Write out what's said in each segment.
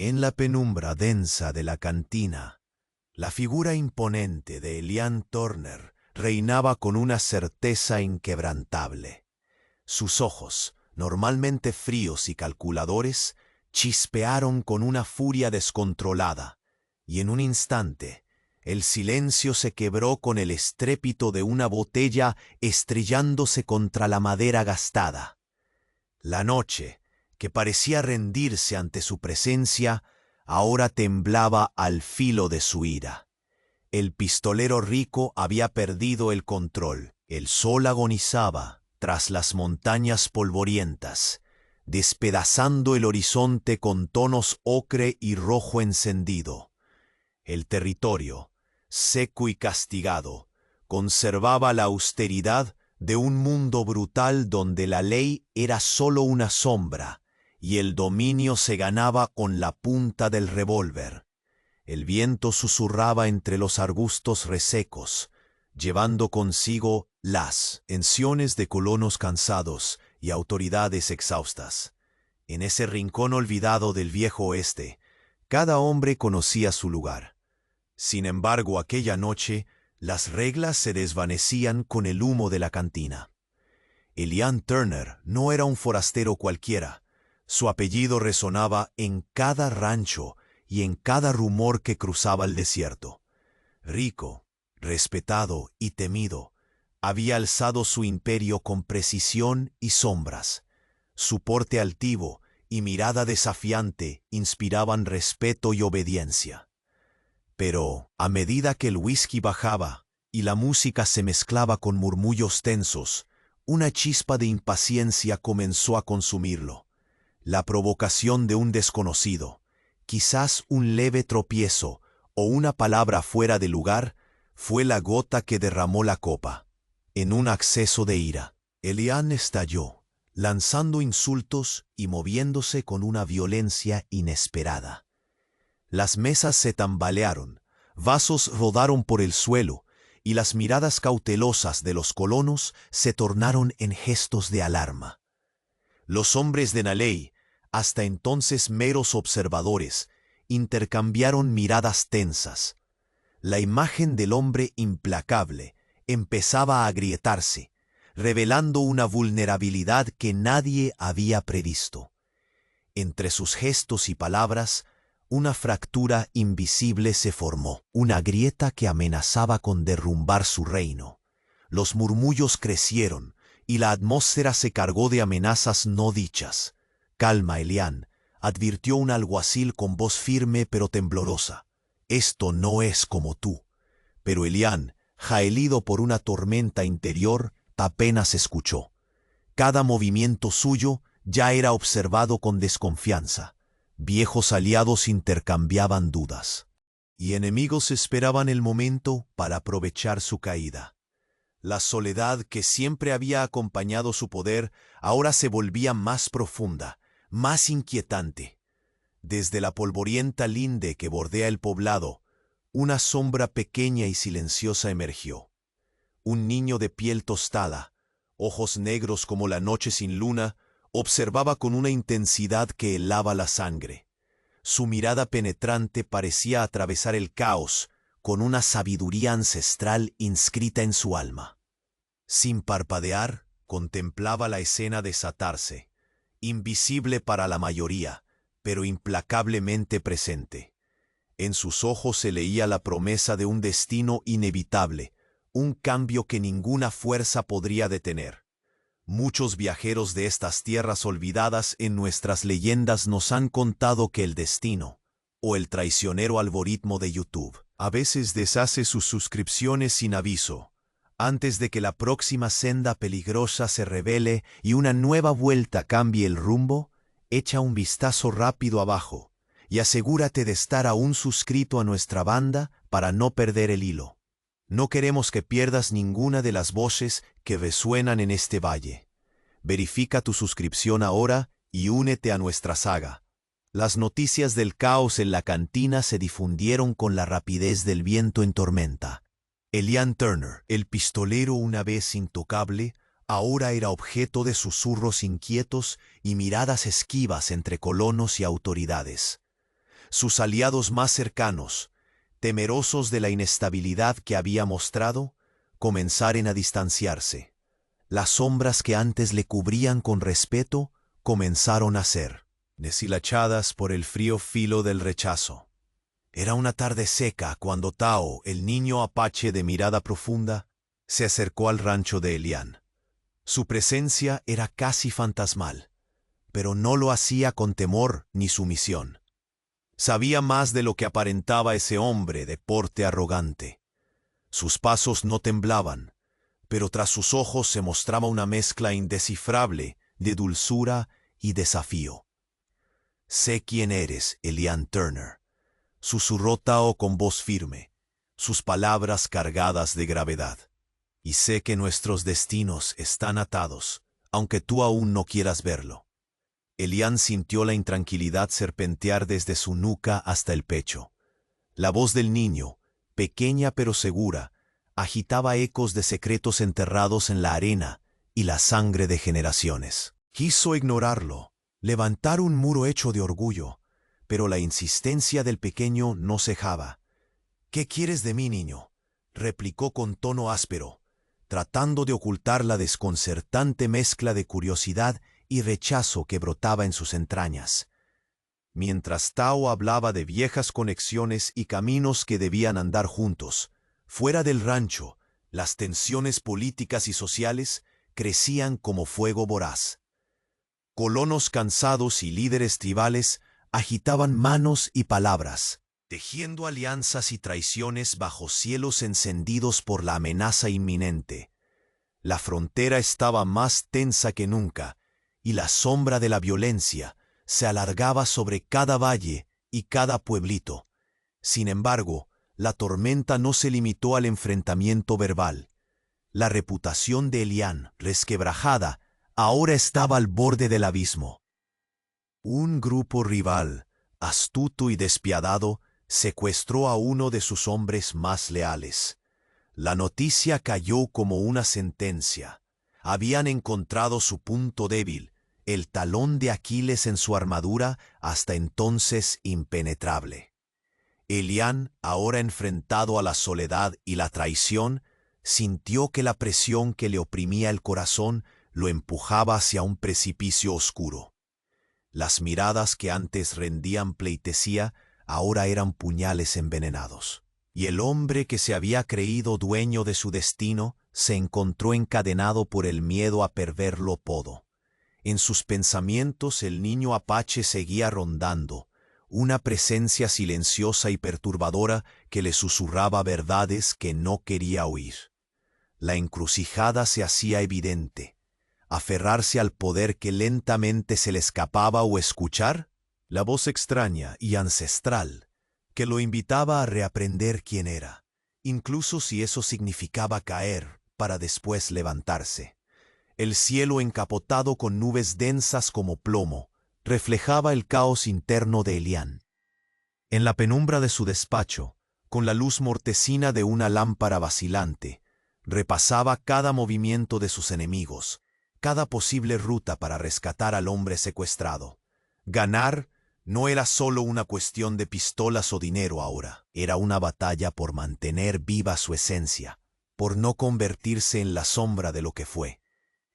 En la penumbra densa de la cantina, la figura imponente de Elian Turner reinaba con una certeza inquebrantable. Sus ojos, normalmente fríos y calculadores, chispearon con una furia descontrolada, y en un instante el silencio se quebró con el estrépito de una botella estrellándose contra la madera gastada. La noche, que parecía rendirse ante su presencia, ahora temblaba al filo de su ira. El pistolero rico había perdido el control. El sol agonizaba tras las montañas polvorientas, despedazando el horizonte con tonos ocre y rojo encendido. El territorio, seco y castigado, conservaba la austeridad de un mundo brutal donde la ley era solo una sombra y el dominio se ganaba con la punta del revólver. El viento susurraba entre los arbustos resecos, llevando consigo las enciones de colonos cansados y autoridades exhaustas. En ese rincón olvidado del viejo oeste, cada hombre conocía su lugar. Sin embargo, aquella noche, las reglas se desvanecían con el humo de la cantina. Elian Turner no era un forastero cualquiera. Su apellido resonaba en cada rancho y en cada rumor que cruzaba el desierto. Rico, respetado y temido, había alzado su imperio con precisión y sombras. Su porte altivo y mirada desafiante inspiraban respeto y obediencia. Pero, a medida que el whisky bajaba y la música se mezclaba con murmullos tensos, una chispa de impaciencia comenzó a consumirlo. La provocación de un desconocido, quizás un leve tropiezo o una palabra fuera de lugar, fue la gota que derramó la copa. En un acceso de ira, Elian estalló, lanzando insultos y moviéndose con una violencia inesperada. Las mesas se tambalearon, vasos rodaron por el suelo, y las miradas cautelosas de los colonos se tornaron en gestos de alarma. Los hombres de Naley, hasta entonces meros observadores, intercambiaron miradas tensas. La imagen del hombre implacable empezaba a agrietarse, revelando una vulnerabilidad que nadie había previsto. Entre sus gestos y palabras, una fractura invisible se formó, una grieta que amenazaba con derrumbar su reino. Los murmullos crecieron y la atmósfera se cargó de amenazas no dichas. «Calma, Elian», advirtió un alguacil con voz firme pero temblorosa. «Esto no es como tú». Pero Elian, jaelido por una tormenta interior, apenas escuchó. Cada movimiento suyo ya era observado con desconfianza. Viejos aliados intercambiaban dudas, y enemigos esperaban el momento para aprovechar su caída. La soledad que siempre había acompañado su poder ahora se volvía más profunda, más inquietante. Desde la polvorienta linde que bordea el poblado, una sombra pequeña y silenciosa emergió. Un niño de piel tostada, ojos negros como la noche sin luna, observaba con una intensidad que helaba la sangre. Su mirada penetrante parecía atravesar el caos con una sabiduría ancestral inscrita en su alma. Sin parpadear, contemplaba la escena desatarse, invisible para la mayoría, pero implacablemente presente. En sus ojos se leía la promesa de un destino inevitable, un cambio que ninguna fuerza podría detener. Muchos viajeros de estas tierras olvidadas en nuestras leyendas nos han contado que el destino, o el traicionero algoritmo de YouTube, a veces deshace sus suscripciones sin aviso, antes de que la próxima senda peligrosa se revele y una nueva vuelta cambie el rumbo. Echa un vistazo rápido abajo y asegúrate de estar aún suscrito a nuestra banda para no perder el hilo. No queremos que pierdas ninguna de las voces que resuenan en este valle. Verifica tu suscripción ahora y únete a nuestra saga. Las noticias del caos en la cantina se difundieron con la rapidez del viento en tormenta. Elian Turner, el pistolero una vez intocable, ahora era objeto de susurros inquietos y miradas esquivas entre colonos y autoridades. Sus aliados más cercanos, temerosos de la inestabilidad que había mostrado, comenzaron a distanciarse. Las sombras que antes le cubrían con respeto comenzaron a ser deshilachadas por el frío filo del rechazo. Era una tarde seca cuando Tao, el niño apache de mirada profunda, se acercó al rancho de Elian. Su presencia era casi fantasmal, pero no lo hacía con temor ni sumisión. Sabía más de lo que aparentaba ese hombre de porte arrogante. Sus pasos no temblaban, pero tras sus ojos se mostraba una mezcla indescifrable de dulzura y desafío. «Sé quién eres, Elian Turner», susurró Tao con voz firme, sus palabras cargadas de gravedad. «Y sé que nuestros destinos están atados, aunque tú aún no quieras verlo». Elian sintió la intranquilidad serpentear desde su nuca hasta el pecho. La voz del niño, pequeña pero segura, agitaba ecos de secretos enterrados en la arena y la sangre de generaciones. Quiso ignorarlo, levantar un muro hecho de orgullo, pero la insistencia del pequeño no cejaba. «¿Qué quieres de mí, niño?», replicó con tono áspero, tratando de ocultar la desconcertante mezcla de curiosidad y rechazo que brotaba en sus entrañas. Mientras Tao hablaba de viejas conexiones y caminos que debían andar juntos, fuera del rancho, las tensiones políticas y sociales crecían como fuego voraz. Colonos cansados y líderes tribales agitaban manos y palabras, tejiendo alianzas y traiciones bajo cielos encendidos por la amenaza inminente. La frontera estaba más tensa que nunca, y la sombra de la violencia se alargaba sobre cada valle y cada pueblito. Sin embargo, la tormenta no se limitó al enfrentamiento verbal. La reputación de Elian, resquebrajada, ahora estaba al borde del abismo. Un grupo rival, astuto y despiadado, secuestró a uno de sus hombres más leales. La noticia cayó como una sentencia. Habían encontrado su punto débil, el talón de Aquiles en su armadura hasta entonces impenetrable. Elian, ahora enfrentado a la soledad y la traición, sintió que la presión que le oprimía el corazón lo empujaba hacia un precipicio oscuro. Las miradas que antes rendían pleitesía ahora eran puñales envenenados. Y el hombre que se había creído dueño de su destino se encontró encadenado por el miedo a perderlo todo. En sus pensamientos el niño apache seguía rondando, una presencia silenciosa y perturbadora que le susurraba verdades que no quería oír. La encrucijada se hacía evidente. Aferrarse al poder que lentamente se le escapaba o escuchar la voz extraña y ancestral que lo invitaba a reaprender quién era, incluso si eso significaba caer para después levantarse. El cielo encapotado con nubes densas como plomo reflejaba el caos interno de Elian. En la penumbra de su despacho, con la luz mortecina de una lámpara vacilante, repasaba cada movimiento de sus enemigos, cada posible ruta para rescatar al hombre secuestrado. Ganar no era solo una cuestión de pistolas o dinero ahora, era una batalla por mantener viva su esencia, por no convertirse en la sombra de lo que fue.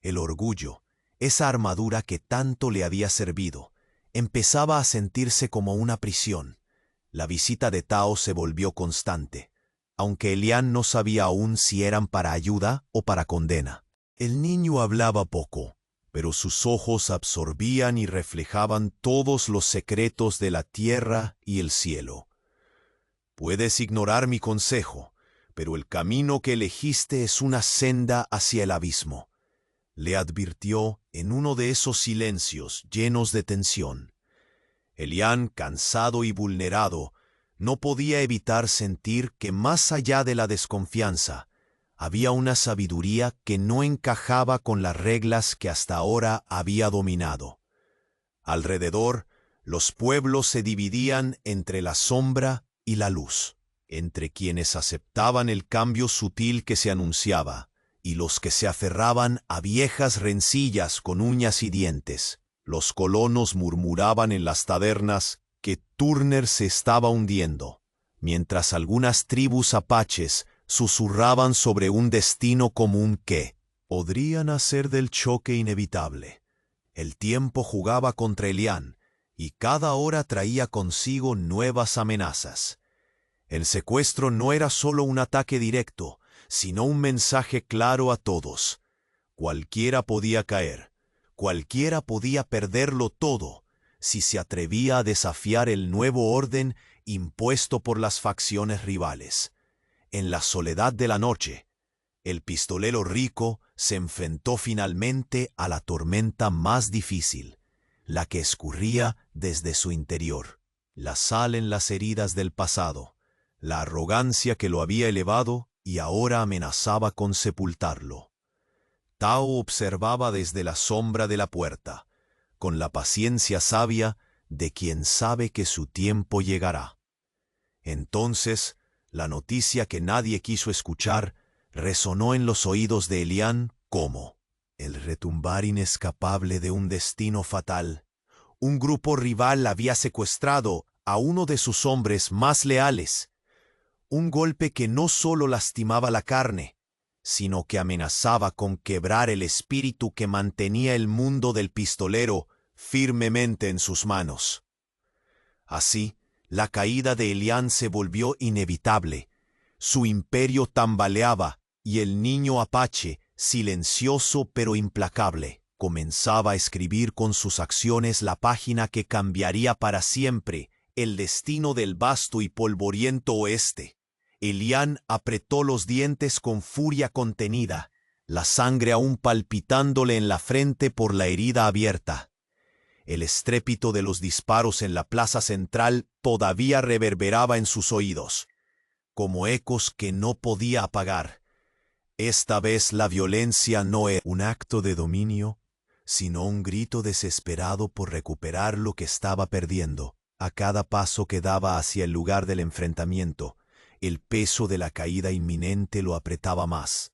El orgullo, esa armadura que tanto le había servido, empezaba a sentirse como una prisión. La visita de Tao se volvió constante, aunque Elian no sabía aún si eran para ayuda o para condena. El niño hablaba poco, pero sus ojos absorbían y reflejaban todos los secretos de la tierra y el cielo. «Puedes ignorar mi consejo, pero el camino que elegiste es una senda hacia el abismo», le advirtió en uno de esos silencios llenos de tensión. Elian, cansado y vulnerado, no podía evitar sentir que más allá de la desconfianza, había una sabiduría que no encajaba con las reglas que hasta ahora había dominado. Alrededor, los pueblos se dividían entre la sombra y la luz, entre quienes aceptaban el cambio sutil que se anunciaba, y los que se aferraban a viejas rencillas con uñas y dientes. Los colonos murmuraban en las tabernas, que Turner se estaba hundiendo, mientras algunas tribus apaches susurraban sobre un destino común que podría nacer del choque inevitable. El tiempo jugaba contra Elián, y cada hora traía consigo nuevas amenazas. El secuestro no era solo un ataque directo, sino un mensaje claro a todos. Cualquiera podía caer, cualquiera podía perderlo todo, si se atrevía a desafiar el nuevo orden impuesto por las facciones rivales. En la soledad de la noche, el pistolero rico se enfrentó finalmente a la tormenta más difícil, la que escurría desde su interior. La sal en las heridas del pasado, la arrogancia que lo había elevado y ahora amenazaba con sepultarlo. Tao observaba desde la sombra de la puerta, con la paciencia sabia de quien sabe que su tiempo llegará. Entonces, la noticia que nadie quiso escuchar resonó en los oídos de Elián como el retumbar inescapable de un destino fatal. Un grupo rival había secuestrado a uno de sus hombres más leales. Un golpe que no solo lastimaba la carne, sino que amenazaba con quebrar el espíritu que mantenía el mundo del pistolero firmemente en sus manos. Así, la caída de Elián se volvió inevitable. Su imperio tambaleaba y el niño apache, silencioso pero implacable, comenzaba a escribir con sus acciones la página que cambiaría para siempre el destino del vasto y polvoriento oeste. Elián apretó los dientes con furia contenida, la sangre aún palpitándole en la frente por la herida abierta. El estrépito de los disparos en la plaza central todavía reverberaba en sus oídos, como ecos que no podía apagar. Esta vez la violencia no era un acto de dominio, sino un grito desesperado por recuperar lo que estaba perdiendo. A cada paso que daba hacia el lugar del enfrentamiento, el peso de la caída inminente lo apretaba más.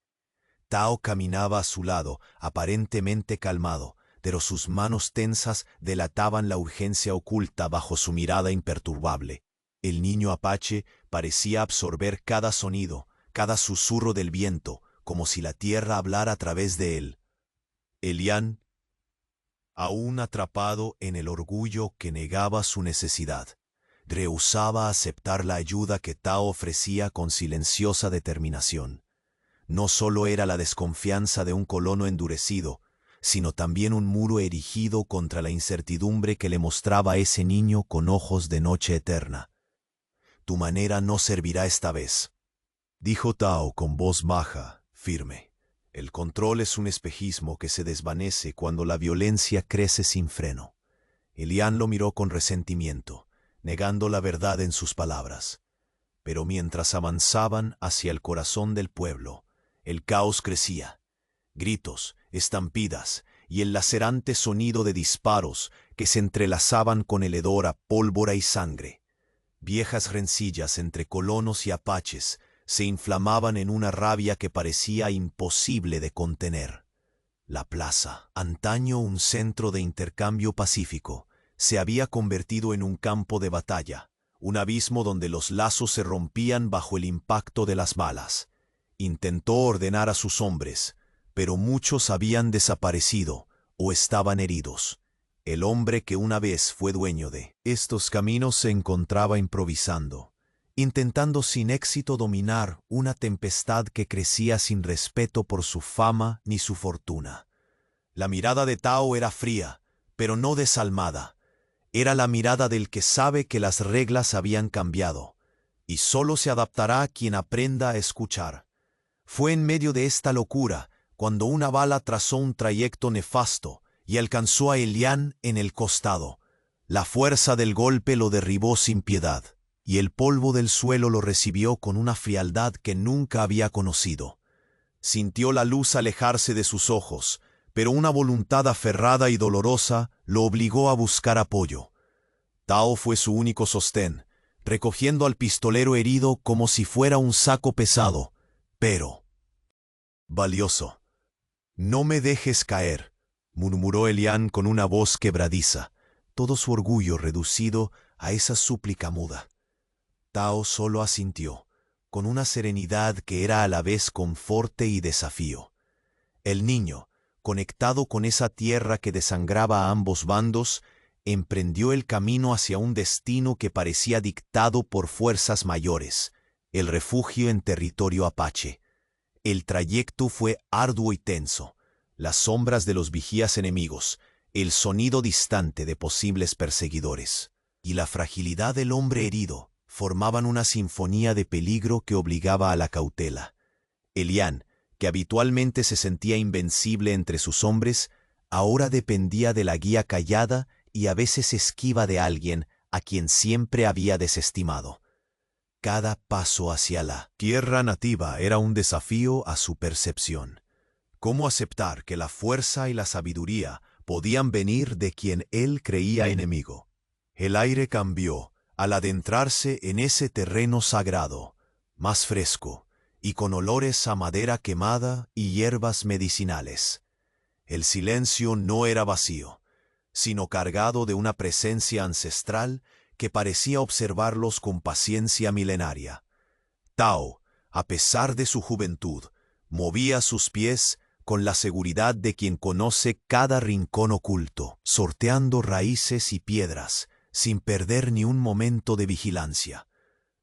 Tao caminaba a su lado, aparentemente calmado, pero sus manos tensas delataban la urgencia oculta bajo su mirada imperturbable. El niño apache parecía absorber cada sonido, cada susurro del viento, como si la tierra hablara a través de él. Elián, aún atrapado en el orgullo que negaba su necesidad, rehusaba aceptar la ayuda que Tao ofrecía con silenciosa determinación. No solo era la desconfianza de un colono endurecido, sino también un muro erigido contra la incertidumbre que le mostraba a ese niño con ojos de noche eterna. «Tu manera no servirá esta vez», dijo Tao con voz baja, firme. «El control es un espejismo que se desvanece cuando la violencia crece sin freno». Elián lo miró con resentimiento, negando la verdad en sus palabras. Pero mientras avanzaban hacia el corazón del pueblo, el caos crecía. Gritos, estampidas y el lacerante sonido de disparos que se entrelazaban con el hedor a pólvora y sangre. Viejas rencillas entre colonos y apaches se inflamaban en una rabia que parecía imposible de contener. La plaza, antaño un centro de intercambio pacífico, se había convertido en un campo de batalla, un abismo donde los lazos se rompían bajo el impacto de las balas. Intentó ordenar a sus hombres, pero muchos habían desaparecido o estaban heridos. El hombre que una vez fue dueño de estos caminos se encontraba improvisando, intentando sin éxito dominar una tempestad que crecía sin respeto por su fama ni su fortuna. La mirada de Tao era fría, pero no desalmada. Era la mirada del que sabe que las reglas habían cambiado, y solo se adaptará quien aprenda a escuchar. Fue en medio de esta locura cuando una bala trazó un trayecto nefasto y alcanzó a Elián en el costado. La fuerza del golpe lo derribó sin piedad, y el polvo del suelo lo recibió con una frialdad que nunca había conocido. Sintió la luz alejarse de sus ojos, pero una voluntad aferrada y dolorosa lo obligó a buscar apoyo. Tao fue su único sostén, recogiendo al pistolero herido como si fuera un saco pesado, pero valioso. «No me dejes caer», murmuró Elián con una voz quebradiza, todo su orgullo reducido a esa súplica muda. Tao solo asintió, con una serenidad que era a la vez conforte y desafío. El niño, conectado con esa tierra que desangraba a ambos bandos, emprendió el camino hacia un destino que parecía dictado por fuerzas mayores, el refugio en territorio apache. El trayecto fue arduo y tenso, las sombras de los vigías enemigos, el sonido distante de posibles perseguidores, y la fragilidad del hombre herido formaban una sinfonía de peligro que obligaba a la cautela. Elián, que habitualmente se sentía invencible entre sus hombres, ahora dependía de la guía callada y a veces esquiva de alguien a quien siempre había desestimado. Cada paso hacia la tierra nativa era un desafío a su percepción. ¿Cómo aceptar que la fuerza y la sabiduría podían venir de quien él creía enemigo? El aire cambió al adentrarse en ese terreno sagrado, más fresco y con olores a madera quemada y hierbas medicinales. El silencio no era vacío, sino cargado de una presencia ancestral que parecía observarlos con paciencia milenaria. Tao, a pesar de su juventud, movía sus pies con la seguridad de quien conoce cada rincón oculto, sorteando raíces y piedras, sin perder ni un momento de vigilancia.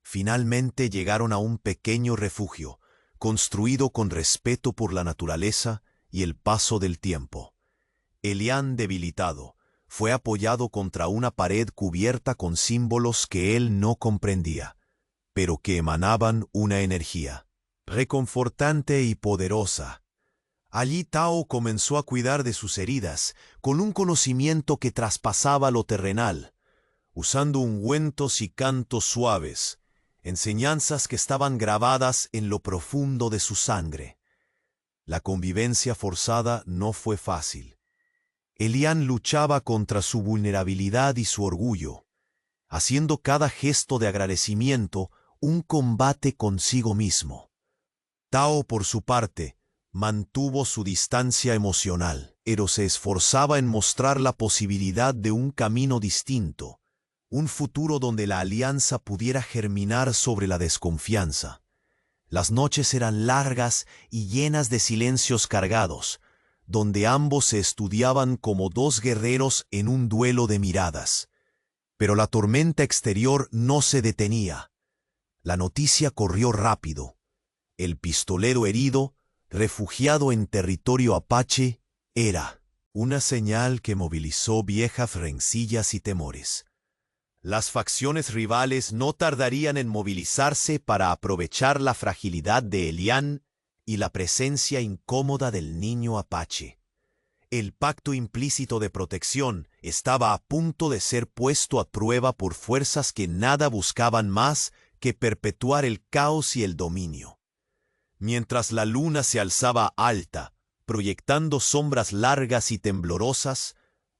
Finalmente llegaron a un pequeño refugio, construido con respeto por la naturaleza y el paso del tiempo. Elián, debilitado, fue apoyado contra una pared cubierta con símbolos que él no comprendía, pero que emanaban una energía reconfortante y poderosa. Allí Tao comenzó a cuidar de sus heridas con un conocimiento que traspasaba lo terrenal, usando ungüentos y cantos suaves, enseñanzas que estaban grabadas en lo profundo de su sangre. La convivencia forzada no fue fácil. Elián luchaba contra su vulnerabilidad y su orgullo, haciendo cada gesto de agradecimiento un combate consigo mismo. Tao, por su parte, mantuvo su distancia emocional, pero se esforzaba en mostrar la posibilidad de un camino distinto, un futuro donde la alianza pudiera germinar sobre la desconfianza. Las noches eran largas y llenas de silencios cargados, donde ambos se estudiaban como dos guerreros en un duelo de miradas. Pero la tormenta exterior no se detenía. La noticia corrió rápido. El pistolero herido, refugiado en territorio apache, era una señal que movilizó viejas rencillas y temores. Las facciones rivales no tardarían en movilizarse para aprovechar la fragilidad de Elián y la presencia incómoda del niño apache. El pacto implícito de protección estaba a punto de ser puesto a prueba por fuerzas que nada buscaban más que perpetuar el caos y el dominio. Mientras la luna se alzaba alta, proyectando sombras largas y temblorosas,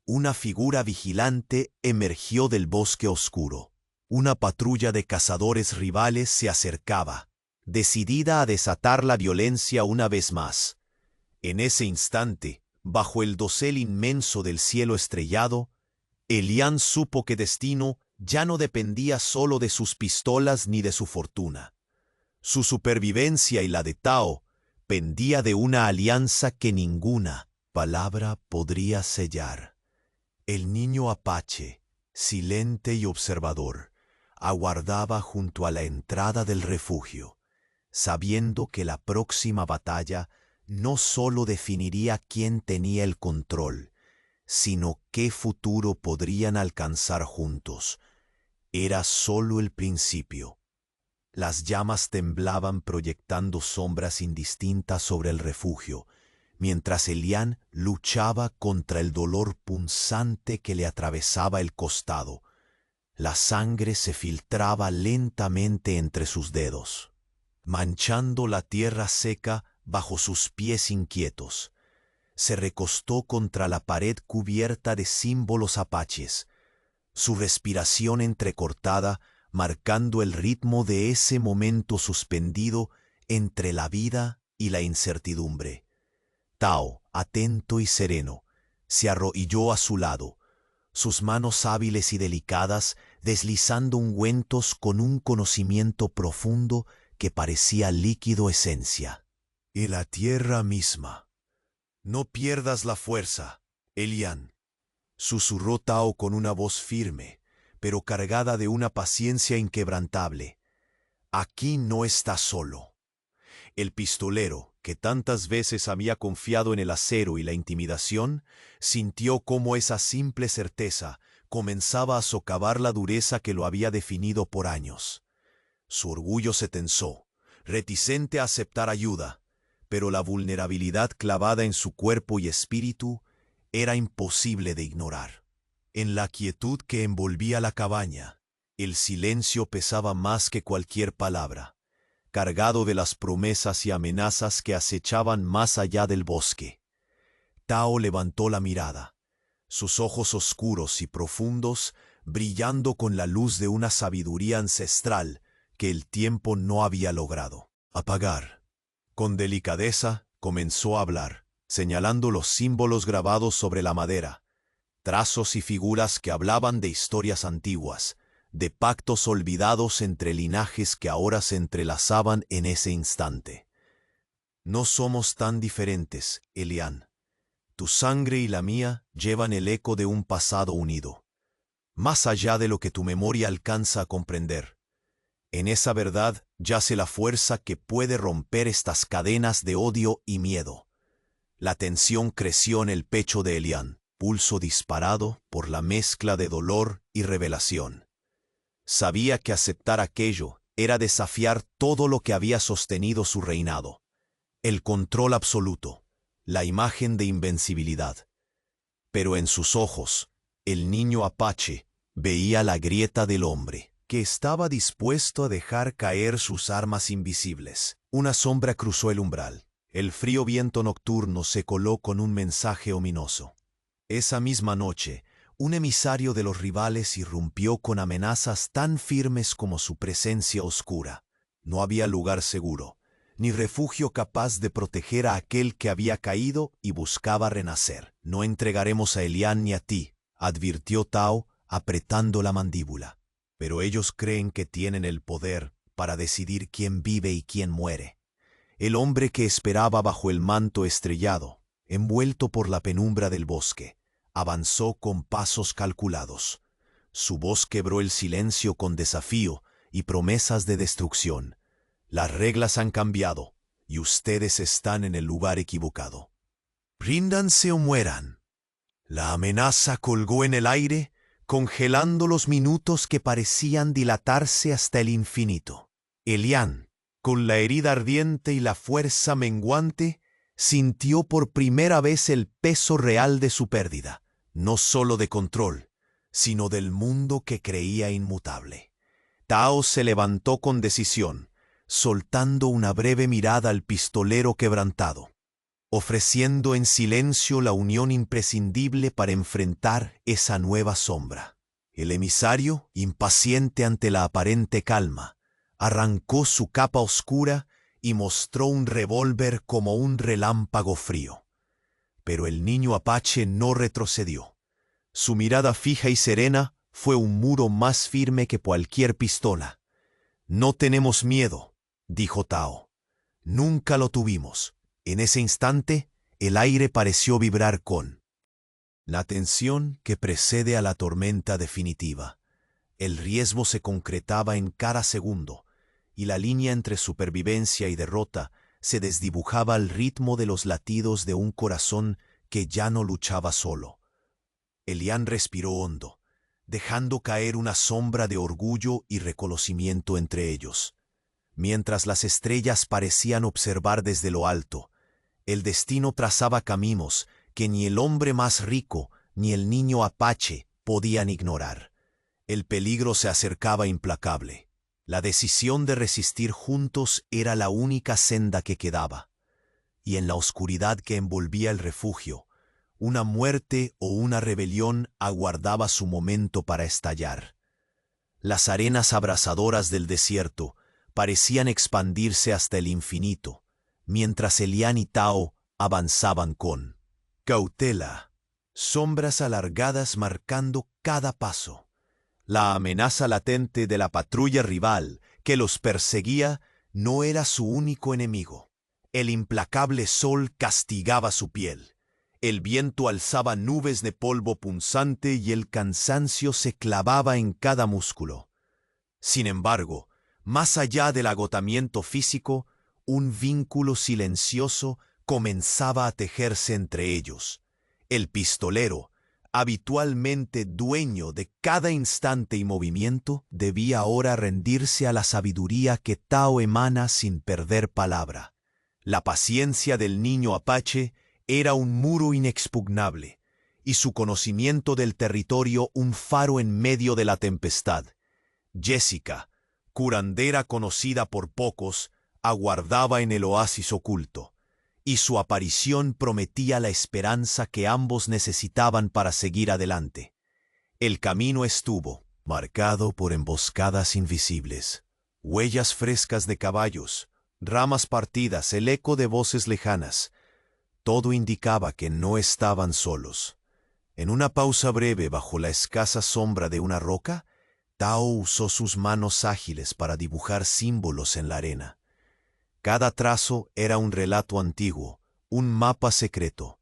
una figura vigilante emergió del bosque oscuro. Una patrulla de cazadores rivales se acercaba, decidida a desatar la violencia una vez más. En ese instante, bajo el dosel inmenso del cielo estrellado, Elián supo que destino ya no dependía solo de sus pistolas ni de su fortuna. Su supervivencia y la de Tao pendía de una alianza que ninguna palabra podría sellar. El niño apache, silente y observador, aguardaba junto a la entrada del refugio, sabiendo que la próxima batalla no solo definiría quién tenía el control, sino qué futuro podrían alcanzar juntos. Era solo el principio. Las llamas temblaban proyectando sombras indistintas sobre el refugio, mientras Elián luchaba contra el dolor punzante que le atravesaba el costado. La sangre se filtraba lentamente entre sus dedos, manchando la tierra seca bajo sus pies inquietos. Se recostó contra la pared cubierta de símbolos apaches, su respiración entrecortada marcando el ritmo de ese momento suspendido entre la vida y la incertidumbre. Tao, atento y sereno, se arrodilló a su lado, sus manos hábiles y delicadas deslizando ungüentos con un conocimiento profundo que parecía líquido esencia. Y la tierra misma. No pierdas la fuerza, Elian, susurró Tao con una voz firme, pero cargada de una paciencia inquebrantable. Aquí no estás solo. El pistolero, que tantas veces había confiado en el acero y la intimidación, sintió cómo esa simple certeza comenzaba a socavar la dureza que lo había definido por años. Su orgullo se tensó, reticente a aceptar ayuda, pero la vulnerabilidad clavada en su cuerpo y espíritu era imposible de ignorar. En la quietud que envolvía la cabaña, el silencio pesaba más que cualquier palabra, cargado de las promesas y amenazas que acechaban más allá del bosque. Tao levantó la mirada, sus ojos oscuros y profundos brillando con la luz de una sabiduría ancestral que el tiempo no había logrado apagar. Con delicadeza comenzó a hablar, señalando los símbolos grabados sobre la madera, trazos y figuras que hablaban de historias antiguas, de pactos olvidados entre linajes que ahora se entrelazaban en ese instante. No somos tan diferentes, Elian. Tu sangre y la mía llevan el eco de un pasado unido, más allá de lo que tu memoria alcanza a comprender. En esa verdad yace la fuerza que puede romper estas cadenas de odio y miedo. La tensión creció en el pecho de Elian, pulso disparado por la mezcla de dolor y revelación. Sabía que aceptar aquello era desafiar todo lo que había sostenido su reinado. El control absoluto, la imagen de invencibilidad. Pero en sus ojos, el niño apache veía la grieta del hombre, que estaba dispuesto a dejar caer sus armas invisibles. Una sombra cruzó el umbral. El frío viento nocturno se coló con un mensaje ominoso. Esa misma noche, un emisario de los rivales irrumpió con amenazas tan firmes como su presencia oscura. No había lugar seguro, ni refugio capaz de proteger a aquel que había caído y buscaba renacer. No entregaremos a Elian ni a ti, advirtió Tao, apretando la mandíbula. Pero ellos creen que tienen el poder para decidir quién vive y quién muere. El hombre que esperaba bajo el manto estrellado, envuelto por la penumbra del bosque, avanzó con pasos calculados. Su voz quebró el silencio con desafío y promesas de destrucción. Las reglas han cambiado y ustedes están en el lugar equivocado. Ríndanse o mueran. La amenaza colgó en el aire, congelando los minutos que parecían dilatarse hasta el infinito. Elian, con la herida ardiente y la fuerza menguante, sintió por primera vez el peso real de su pérdida, no solo de control, sino del mundo que creía inmutable. Tao se levantó con decisión, soltando una breve mirada al pistolero quebrantado, ofreciendo en silencio la unión imprescindible para enfrentar esa nueva sombra. El emisario, impaciente ante la aparente calma, arrancó su capa oscura y mostró un revólver como un relámpago frío. Pero el niño apache no retrocedió. Su mirada fija y serena fue un muro más firme que cualquier pistola. «No tenemos miedo», dijo Tao. «Nunca lo tuvimos». En ese instante, el aire pareció vibrar con la tensión que precede a la tormenta definitiva. El riesgo se concretaba en cada segundo, y la línea entre supervivencia y derrota se desdibujaba al ritmo de los latidos de un corazón que ya no luchaba solo. Elian respiró hondo, dejando caer una sombra de orgullo y reconocimiento entre ellos. Mientras las estrellas parecían observar desde lo alto, el destino trazaba caminos que ni el hombre más rico ni el niño apache podían ignorar. El peligro se acercaba implacable. La decisión de resistir juntos era la única senda que quedaba. Y en la oscuridad que envolvía el refugio, una muerte o una rebelión aguardaba su momento para estallar. Las arenas abrasadoras del desierto parecían expandirse hasta el infinito, mientras Elian y Tao avanzaban con cautela, sombras alargadas marcando cada paso. La amenaza latente de la patrulla rival que los perseguía no era su único enemigo. El implacable sol castigaba su piel. El viento alzaba nubes de polvo punzante y el cansancio se clavaba en cada músculo. Sin embargo, más allá del agotamiento físico, un vínculo silencioso comenzaba a tejerse entre ellos. El pistolero, habitualmente dueño de cada instante y movimiento, debía ahora rendirse a la sabiduría que Tao emana sin perder palabra. La paciencia del niño apache era un muro inexpugnable, y su conocimiento del territorio un faro en medio de la tempestad. Jessica, curandera conocida por pocos, aguardaba en el oasis oculto, y su aparición prometía la esperanza que ambos necesitaban para seguir adelante. El camino estuvo marcado por emboscadas invisibles, huellas frescas de caballos, ramas partidas, el eco de voces lejanas. Todo indicaba que no estaban solos. En una pausa breve bajo la escasa sombra de una roca, Tao usó sus manos ágiles para dibujar símbolos en la arena. Cada trazo era un relato antiguo, un mapa secreto.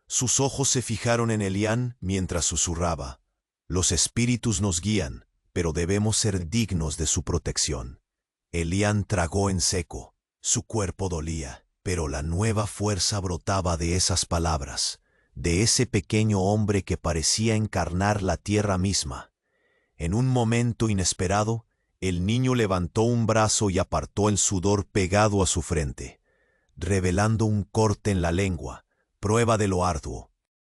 Sus ojos se fijaron en Elian mientras susurraba: «Los espíritus nos guían, pero debemos ser dignos de su protección». Elian tragó en seco. Su cuerpo dolía, pero la nueva fuerza brotaba de esas palabras, de ese pequeño hombre que parecía encarnar la tierra misma. En un momento inesperado, el niño levantó un brazo y apartó el sudor pegado a su frente, revelando un corte en la lengua, prueba de lo arduo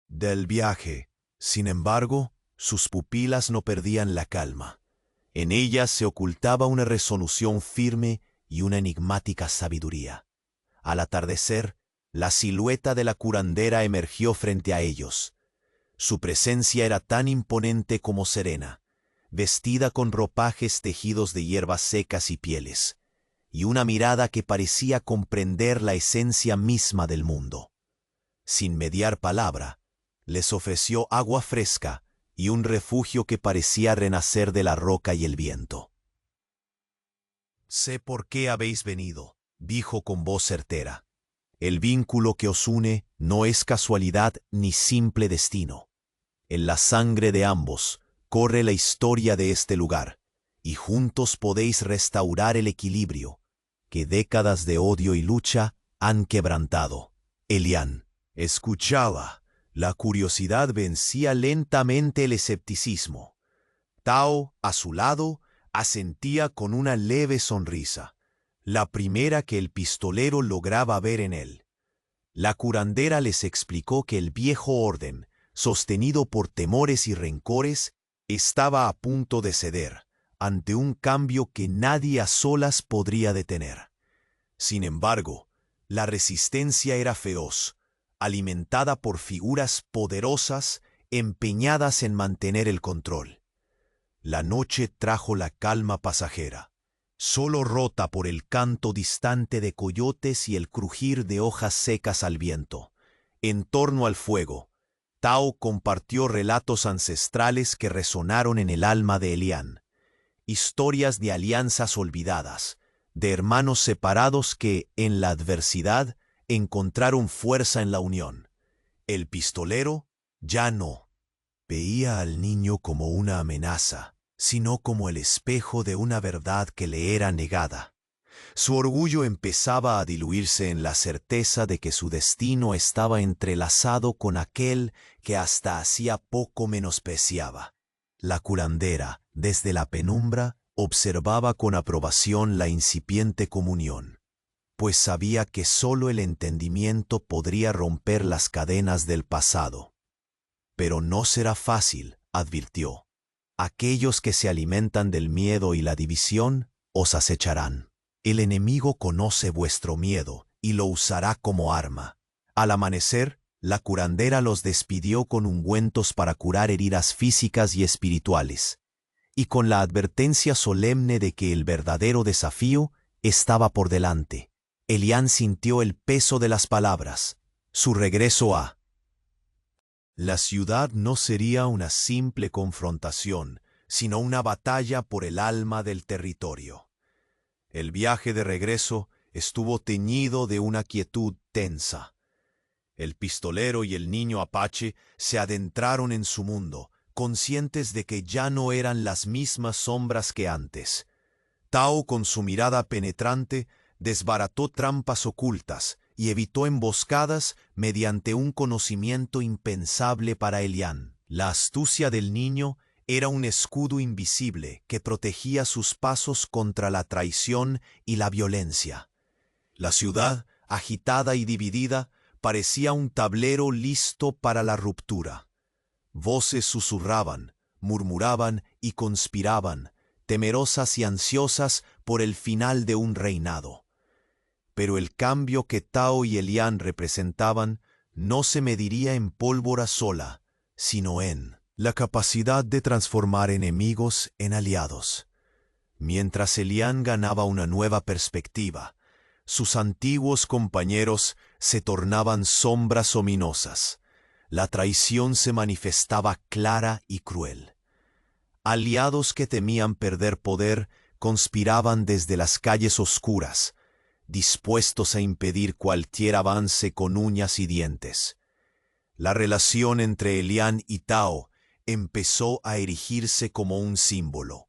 del viaje. Sin embargo, sus pupilas no perdían la calma. En ellas se ocultaba una resolución firme y una enigmática sabiduría. Al atardecer, la silueta de la curandera emergió frente a ellos. Su presencia era tan imponente como serena, vestida con ropajes tejidos de hierbas secas y pieles, y una mirada que parecía comprender la esencia misma del mundo. Sin mediar palabra, les ofreció agua fresca y un refugio que parecía renacer de la roca y el viento. «Sé por qué habéis venido», dijo con voz certera. «El vínculo que os une no es casualidad ni simple destino. En la sangre de ambos corre la historia de este lugar, y juntos podéis restaurar el equilibrio que décadas de odio y lucha han quebrantado». Elian escuchaba. La curiosidad vencía lentamente el escepticismo. Tao, a su lado, asentía con una leve sonrisa, la primera que el pistolero lograba ver en él. La curandera les explicó que el viejo orden, sostenido por temores y rencores, estaba a punto de ceder ante un cambio que nadie a solas podría detener. Sin embargo, la resistencia era feroz, alimentada por figuras poderosas empeñadas en mantener el control. La noche trajo la calma pasajera, solo rota por el canto distante de coyotes y el crujir de hojas secas al viento. En torno al fuego, Tao compartió relatos ancestrales que resonaron en el alma de Elian, historias de alianzas olvidadas, de hermanos separados que, en la adversidad, encontraron fuerza en la unión. El pistolero ya no veía al niño como una amenaza, sino como el espejo de una verdad que le era negada. Su orgullo empezaba a diluirse en la certeza de que su destino estaba entrelazado con aquel que hasta hacía poco menospreciaba. La curandera, desde la penumbra, observaba con aprobación la incipiente comunión, pues sabía que sólo el entendimiento podría romper las cadenas del pasado. Pero no será fácil, advirtió. Aquellos que se alimentan del miedo y la división os acecharán. El enemigo conoce vuestro miedo y lo usará como arma. Al amanecer, la curandera los despidió con ungüentos para curar heridas físicas y espirituales, y con la advertencia solemne de que el verdadero desafío estaba por delante. Elian sintió el peso de las palabras. Su regreso a La ciudad no sería una simple confrontación, sino una batalla por el alma del territorio. El viaje de regreso estuvo teñido de una quietud tensa. El pistolero y el niño apache se adentraron en su mundo, conscientes de que ya no eran las mismas sombras que antes. Tao, con su mirada penetrante, desbarató trampas ocultas y evitó emboscadas mediante un conocimiento impensable para Elian. La astucia del niño era un escudo invisible que protegía sus pasos contra la traición y la violencia. La ciudad, agitada y dividida, parecía un tablero listo para la ruptura. Voces susurraban, murmuraban y conspiraban, temerosas y ansiosas por el final de un reinado. Pero el cambio que Tao y Elian representaban no se mediría en pólvora sola, sino en la capacidad de transformar enemigos en aliados. Mientras Elian ganaba una nueva perspectiva, sus antiguos compañeros se tornaban sombras ominosas. La traición se manifestaba clara y cruel. Aliados que temían perder poder conspiraban desde las calles oscuras, dispuestos a impedir cualquier avance con uñas y dientes. La relación entre Elian y Tao empezó a erigirse como un símbolo.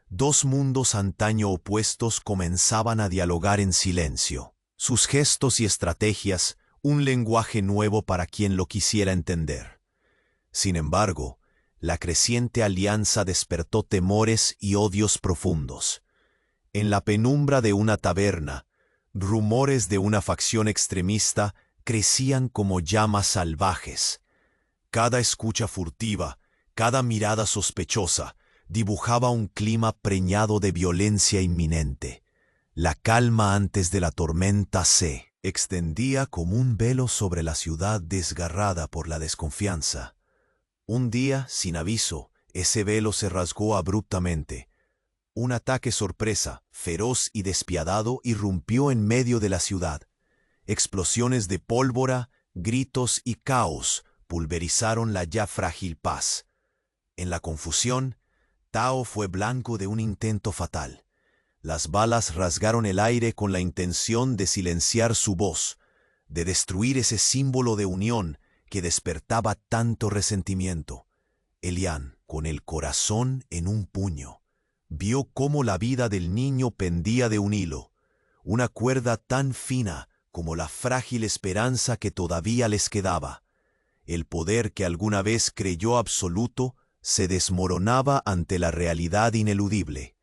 Dos mundos antaño opuestos comenzaban a dialogar en silencio. Sus gestos y estrategias, un lenguaje nuevo para quien lo quisiera entender. Sin embargo, la creciente alianza despertó temores y odios profundos. En la penumbra de una taberna, rumores de una facción extremista crecían como llamas salvajes. Cada escucha furtiva, cada mirada sospechosa, dibujaba un clima preñado de violencia inminente. La calma antes de la tormenta se extendía como un velo sobre la ciudad desgarrada por la desconfianza. Un día, sin aviso, ese velo se rasgó abruptamente. Un ataque sorpresa, feroz y despiadado, irrumpió en medio de la ciudad. Explosiones de pólvora, gritos y caos pulverizaron la ya frágil paz. En la confusión, Tao fue blanco de un intento fatal. Las balas rasgaron el aire con la intención de silenciar su voz, de destruir ese símbolo de unión que despertaba tanto resentimiento. Elian, con el corazón en un puño, vio cómo la vida del niño pendía de un hilo, una cuerda tan fina como la frágil esperanza que todavía les quedaba. El poder que alguna vez creyó absoluto se desmoronaba ante la realidad ineludible.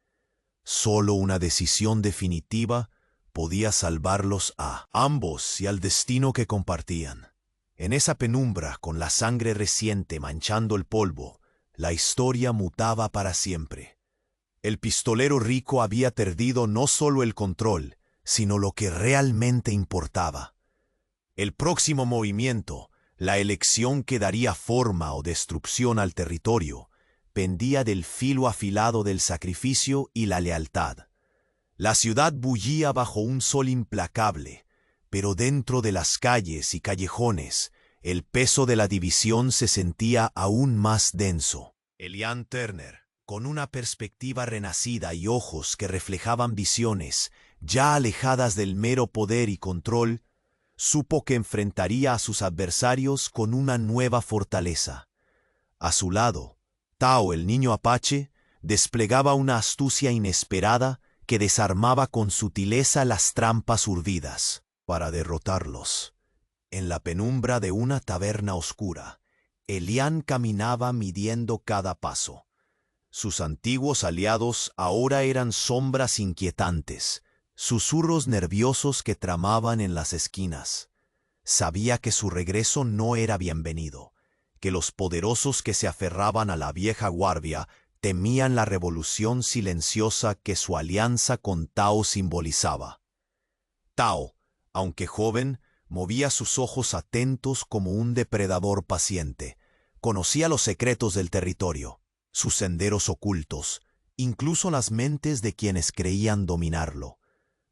Solo una decisión definitiva podía salvarlos a ambos y al destino que compartían. En esa penumbra, con la sangre reciente manchando el polvo, la historia mutaba para siempre. El pistolero rico había perdido no solo el control, sino lo que realmente importaba. El próximo movimiento, la elección que daría forma o destrucción al territorio, pendía del filo afilado del sacrificio y la lealtad. La ciudad bullía bajo un sol implacable, pero dentro de las calles y callejones, el peso de la división se sentía aún más denso. Elian Turner, con una perspectiva renacida y ojos que reflejaban visiones, ya alejadas del mero poder y control, supo que enfrentaría a sus adversarios con una nueva fortaleza. A su lado, Tao, el niño apache, desplegaba una astucia inesperada que desarmaba con sutileza las trampas urdidas. Para derrotarlos, en la penumbra de una taberna oscura, Elian caminaba midiendo cada paso. Sus antiguos aliados ahora eran sombras inquietantes, susurros nerviosos que tramaban en las esquinas. Sabía que su regreso no era bienvenido, que los poderosos que se aferraban a la vieja guardia temían la revolución silenciosa que su alianza con Tao simbolizaba. Tao, aunque joven, movía sus ojos atentos como un depredador paciente. Conocía los secretos del territorio, sus senderos ocultos, incluso las mentes de quienes creían dominarlo.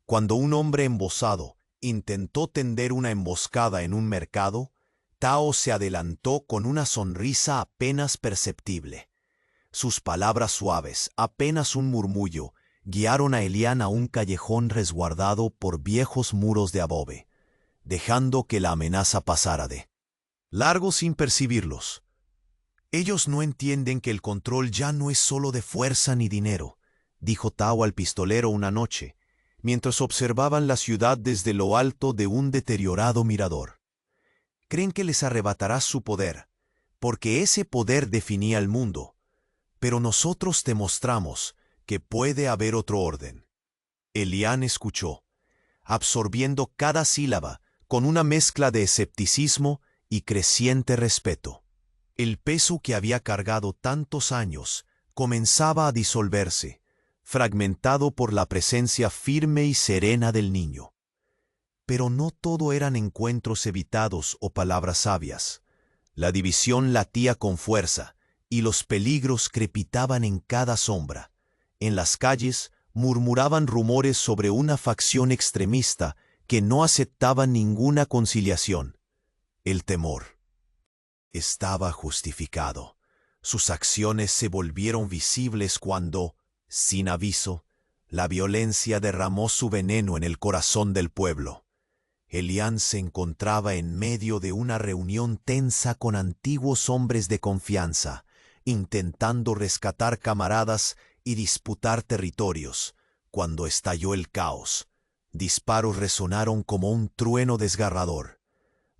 Cuando un hombre embosado intentó tender una emboscada en un mercado, Tao se adelantó con una sonrisa apenas perceptible. Sus palabras suaves, apenas un murmullo, guiaron a Elian a un callejón resguardado por viejos muros de adobe, dejando que la amenaza pasara de largo sin percibirlos. Ellos no entienden que el control ya no es solo de fuerza ni dinero, dijo Tao al pistolero una noche, mientras observaban la ciudad desde lo alto de un deteriorado mirador. Creen que les arrebatarás su poder, porque ese poder definía el mundo, pero nosotros te mostramos que puede haber otro orden. Elian escuchó, absorbiendo cada sílaba con una mezcla de escepticismo y creciente respeto. El peso que había cargado tantos años comenzaba a disolverse, fragmentado por la presencia firme y serena del niño. Pero no todo eran encuentros evitados o palabras sabias. La división latía con fuerza, y los peligros crepitaban en cada sombra. En las calles murmuraban rumores sobre una facción extremista que no aceptaba ninguna conciliación. El temor estaba justificado. Sus acciones se volvieron visibles cuando, sin aviso, la violencia derramó su veneno en el corazón del pueblo. Elian se encontraba en medio de una reunión tensa con antiguos hombres de confianza, intentando rescatar camaradas y disputar territorios, cuando estalló el caos. Disparos resonaron como un trueno desgarrador.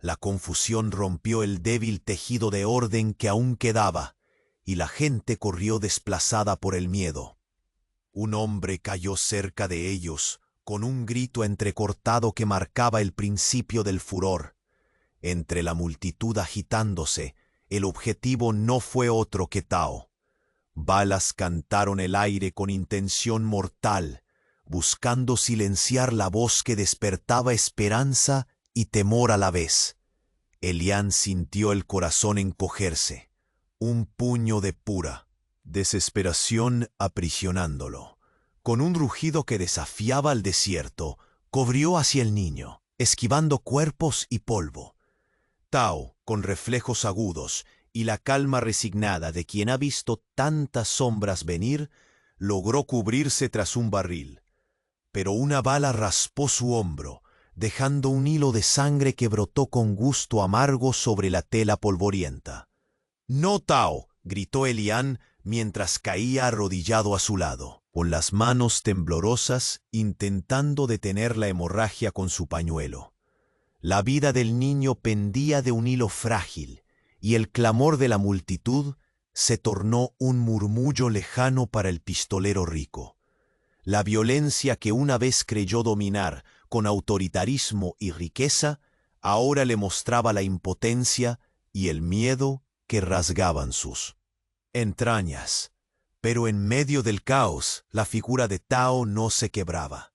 La confusión rompió el débil tejido de orden que aún quedaba, y la gente corrió desplazada por el miedo. Un hombre cayó cerca de ellos, con un grito entrecortado que marcaba el principio del furor. Entre la multitud agitándose, el objetivo no fue otro que Tao. Balas cantaron el aire con intención mortal, buscando silenciar la voz que despertaba esperanza y temor a la vez. Elian sintió el corazón encogerse, un puño de pura desesperación aprisionándolo. Con un rugido que desafiaba al desierto, corrió hacia el niño, esquivando cuerpos y polvo. Tao, con reflejos agudos y la calma resignada de quien ha visto tantas sombras venir, logró cubrirse tras un barril. Pero una bala raspó su hombro, dejando un hilo de sangre que brotó con gusto amargo sobre la tela polvorienta. «¡No, Tao!», gritó Elian mientras caía arrodillado a su lado, con las manos temblorosas intentando detener la hemorragia con su pañuelo. La vida del niño pendía de un hilo frágil, y el clamor de la multitud se tornó un murmullo lejano para el pistolero rico. La violencia que una vez creyó dominar con autoritarismo y riqueza, ahora le mostraba la impotencia y el miedo que rasgaban sus entrañas. Pero en medio del caos, la figura de Tao no se quebraba.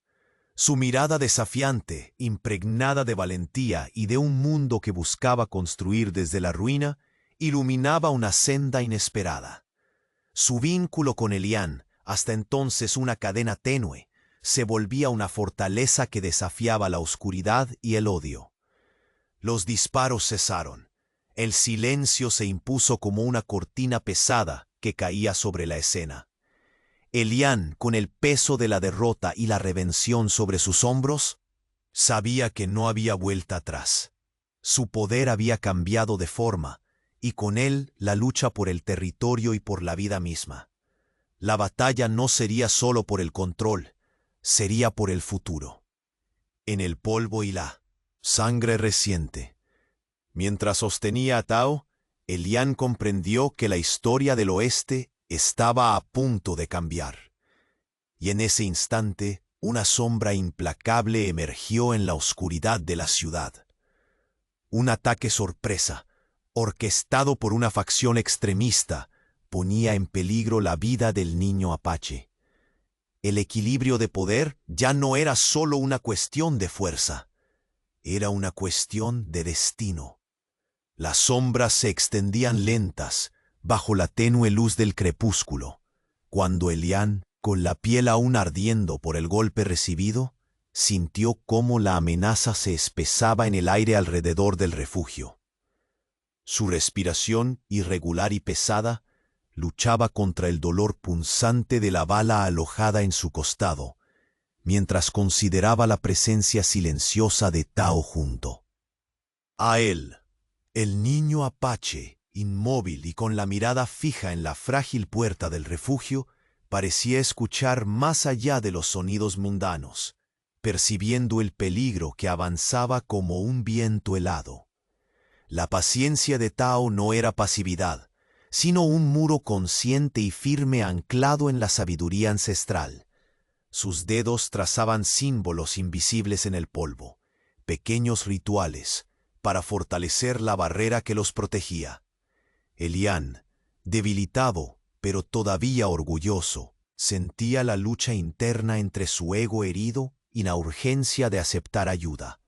Su mirada desafiante, impregnada de valentía y de un mundo que buscaba construir desde la ruina, iluminaba una senda inesperada. Su vínculo con Elian, hasta entonces una cadena tenue, se volvía una fortaleza que desafiaba la oscuridad y el odio. Los disparos cesaron. El silencio se impuso como una cortina pesada que caía sobre la escena. Elian, con el peso de la derrota y la redención sobre sus hombros, sabía que no había vuelta atrás. Su poder había cambiado de forma, y con él la lucha por el territorio y por la vida misma. La batalla no sería solo por el control, sería por el futuro. En el polvo y la sangre reciente. Mientras sostenía a Tao, Elian comprendió que la historia del oeste estaba a punto de cambiar. Y en ese instante, una sombra implacable emergió en la oscuridad de la ciudad. Un ataque sorpresa, orquestado por una facción extremista, ponía en peligro la vida del niño apache. El equilibrio de poder ya no era solo una cuestión de fuerza, era una cuestión de destino. Las sombras se extendían lentas bajo la tenue luz del crepúsculo, cuando Elian, con la piel aún ardiendo por el golpe recibido, sintió cómo la amenaza se espesaba en el aire alrededor del refugio. Su respiración, irregular y pesada, luchaba contra el dolor punzante de la bala alojada en su costado, mientras consideraba la presencia silenciosa de Tao junto a él. El niño apache, inmóvil y con la mirada fija en la frágil puerta del refugio, parecía escuchar más allá de los sonidos mundanos, percibiendo el peligro que avanzaba como un viento helado. La paciencia de Tao no era pasividad, sino un muro consciente y firme anclado en la sabiduría ancestral. Sus dedos trazaban símbolos invisibles en el polvo, pequeños rituales, para fortalecer la barrera que los protegía. Elian, debilitado, pero todavía orgulloso, sentía la lucha interna entre su ego herido y la urgencia de aceptar ayuda.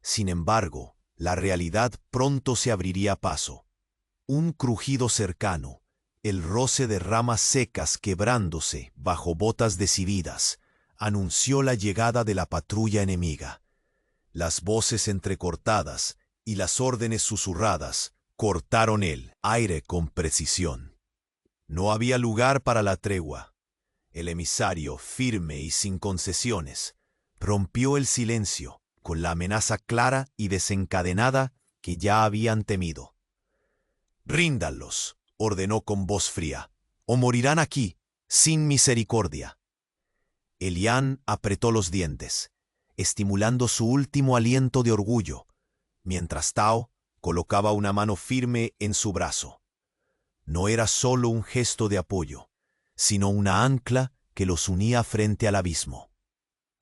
Sin embargo, la realidad pronto se abriría paso. Un crujido cercano, el roce de ramas secas quebrándose bajo botas decididas, anunció la llegada de la patrulla enemiga. Las voces entrecortadas y las órdenes susurradas cortaron el aire con precisión. No había lugar para la tregua. El emisario, firme y sin concesiones, rompió el silencio con la amenaza clara y desencadenada que ya habían temido. «Ríndanlos», ordenó con voz fría, «o morirán aquí, sin misericordia». Elian apretó los dientes, estimulando su último aliento de orgullo, mientras Tao colocaba una mano firme en su brazo. No era solo un gesto de apoyo, sino una ancla que los unía frente al abismo.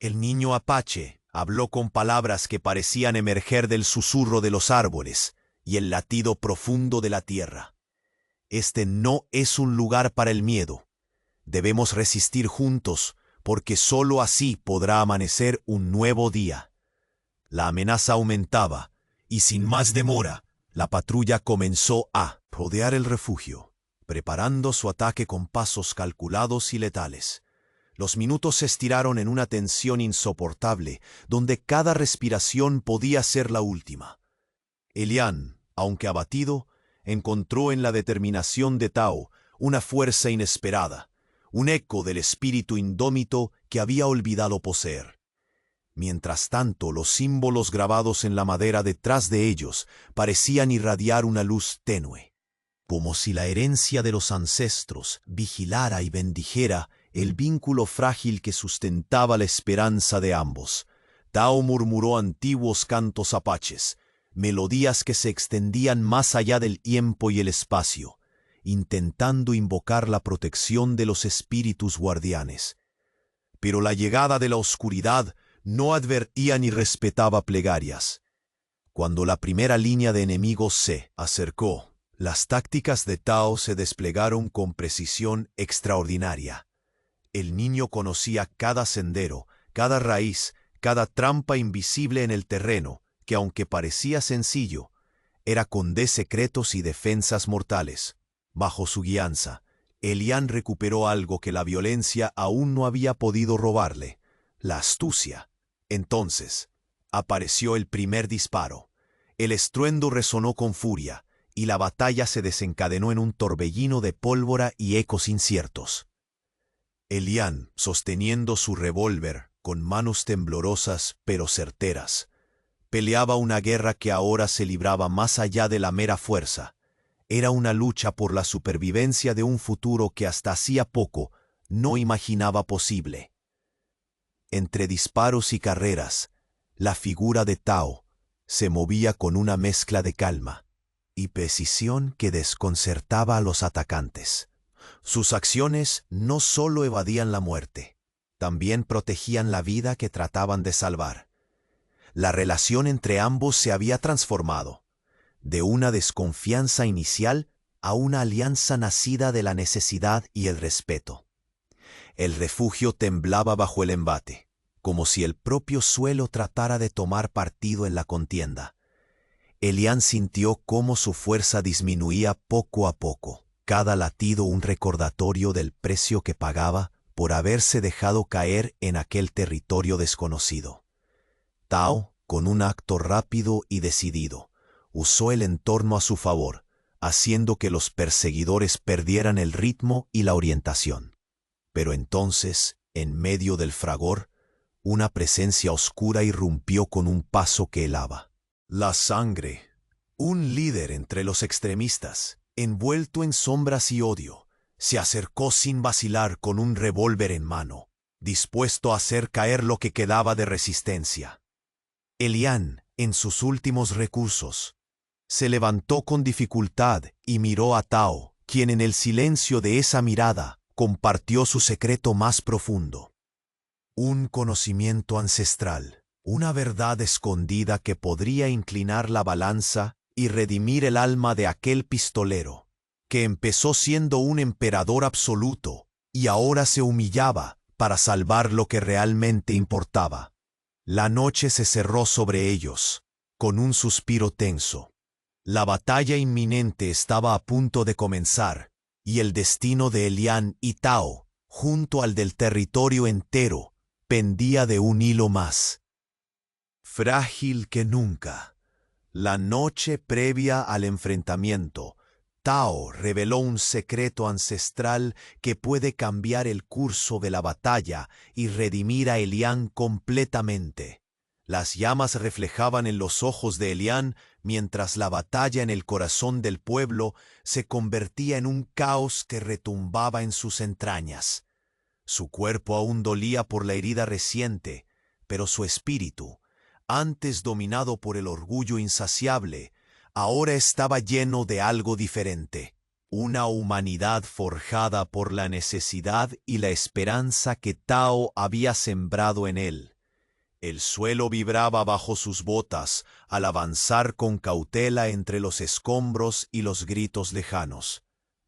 El niño apache habló con palabras que parecían emerger del susurro de los árboles y el latido profundo de la tierra. Este no es un lugar para el miedo. Debemos resistir juntos, porque sólo así podrá amanecer un nuevo día. La amenaza aumentaba, y sin más demora, la patrulla comenzó a rodear el refugio, preparando su ataque con pasos calculados y letales. Los minutos se estiraron en una tensión insoportable, donde cada respiración podía ser la última. Elian, aunque abatido, encontró en la determinación de Tao una fuerza inesperada, un eco del espíritu indómito que había olvidado poseer. Mientras tanto, los símbolos grabados en la madera detrás de ellos parecían irradiar una luz tenue, como si la herencia de los ancestros vigilara y bendijera el vínculo frágil que sustentaba la esperanza de ambos. Tao murmuró antiguos cantos apaches, melodías que se extendían más allá del tiempo y el espacio, intentando invocar la protección de los espíritus guardianes. Pero la llegada de la oscuridad no advertía ni respetaba plegarias. Cuando la primera línea de enemigos se acercó, las tácticas de Tao se desplegaron con precisión extraordinaria. El niño conocía cada sendero, cada raíz, cada trampa invisible en el terreno, que aunque parecía sencillo, era con secretos y defensas mortales. Bajo su guianza, Elian recuperó algo que la violencia aún no había podido robarle: la astucia. Entonces, apareció el primer disparo. El estruendo resonó con furia, y la batalla se desencadenó en un torbellino de pólvora y ecos inciertos. Elian, sosteniendo su revólver con manos temblorosas pero certeras, peleaba una guerra que ahora se libraba más allá de la mera fuerza. Era una lucha por la supervivencia de un futuro que hasta hacía poco no imaginaba posible. Entre disparos y carreras, la figura de Tao se movía con una mezcla de calma y precisión que desconcertaba a los atacantes. Sus acciones no solo evadían la muerte, también protegían la vida que trataban de salvar. La relación entre ambos se había transformado, de una desconfianza inicial a una alianza nacida de la necesidad y el respeto. El refugio temblaba bajo el embate, como si el propio suelo tratara de tomar partido en la contienda. Elian sintió cómo su fuerza disminuía poco a poco, cada latido un recordatorio del precio que pagaba por haberse dejado caer en aquel territorio desconocido. Tao, con un acto rápido y decidido, usó el entorno a su favor, haciendo que los perseguidores perdieran el ritmo y la orientación. Pero entonces, en medio del fragor, una presencia oscura irrumpió con un paso que helaba. La sangre. Un líder entre los extremistas, envuelto en sombras y odio, se acercó sin vacilar con un revólver en mano, dispuesto a hacer caer lo que quedaba de resistencia. Elián, en sus últimos recursos, se levantó con dificultad y miró a Tao, quien en el silencio de esa mirada compartió su secreto más profundo. Un conocimiento ancestral, una verdad escondida que podría inclinar la balanza y redimir el alma de aquel pistolero, que empezó siendo un emperador absoluto y ahora se humillaba para salvar lo que realmente importaba. La noche se cerró sobre ellos, con un suspiro tenso. La batalla inminente estaba a punto de comenzar, y el destino de Elián y Tao, junto al del territorio entero, pendía de un hilo más. Frágil que nunca. La noche previa al enfrentamiento, Tao reveló un secreto ancestral que puede cambiar el curso de la batalla y redimir a Elián completamente. Las llamas reflejaban en los ojos de Elián mientras la batalla en el corazón del pueblo se convertía en un caos que retumbaba en sus entrañas. Su cuerpo aún dolía por la herida reciente, pero su espíritu, antes dominado por el orgullo insaciable, ahora estaba lleno de algo diferente, una humanidad forjada por la necesidad y la esperanza que Tao había sembrado en él. El suelo vibraba bajo sus botas al avanzar con cautela entre los escombros y los gritos lejanos.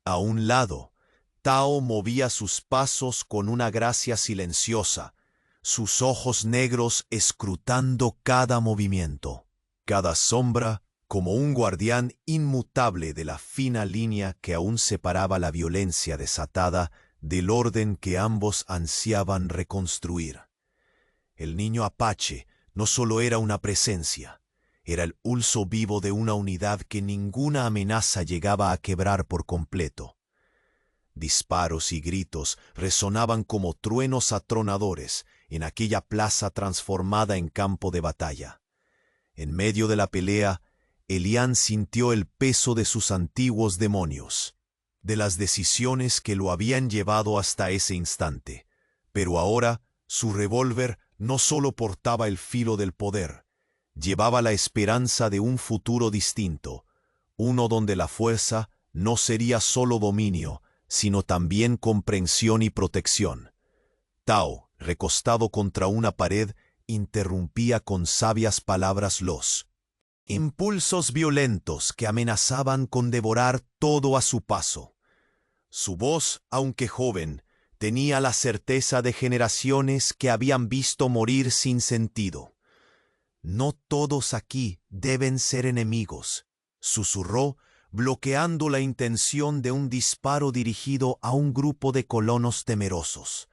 A un lado, Tao movía sus pasos con una gracia silenciosa, sus ojos negros escrutando cada movimiento, cada sombra, como un guardián inmutable de la fina línea que aún separaba la violencia desatada del orden que ambos ansiaban reconstruir. El niño apache no solo era una presencia, era el pulso vivo de una unidad que ninguna amenaza llegaba a quebrar por completo. Disparos y gritos resonaban como truenos atronadores en aquella plaza transformada en campo de batalla. En medio de la pelea, Elián sintió el peso de sus antiguos demonios, de las decisiones que lo habían llevado hasta ese instante. Pero ahora, su revólver no solo portaba el filo del poder, llevaba la esperanza de un futuro distinto, uno donde la fuerza no sería solo dominio, sino también comprensión y protección. Tao, recostado contra una pared, interrumpía con sabias palabras los impulsos violentos que amenazaban con devorar todo a su paso. Su voz, aunque joven, tenía la certeza de generaciones que habían visto morir sin sentido. «No todos aquí deben ser enemigos», susurró, bloqueando la intención de un disparo dirigido a un grupo de colonos temerosos.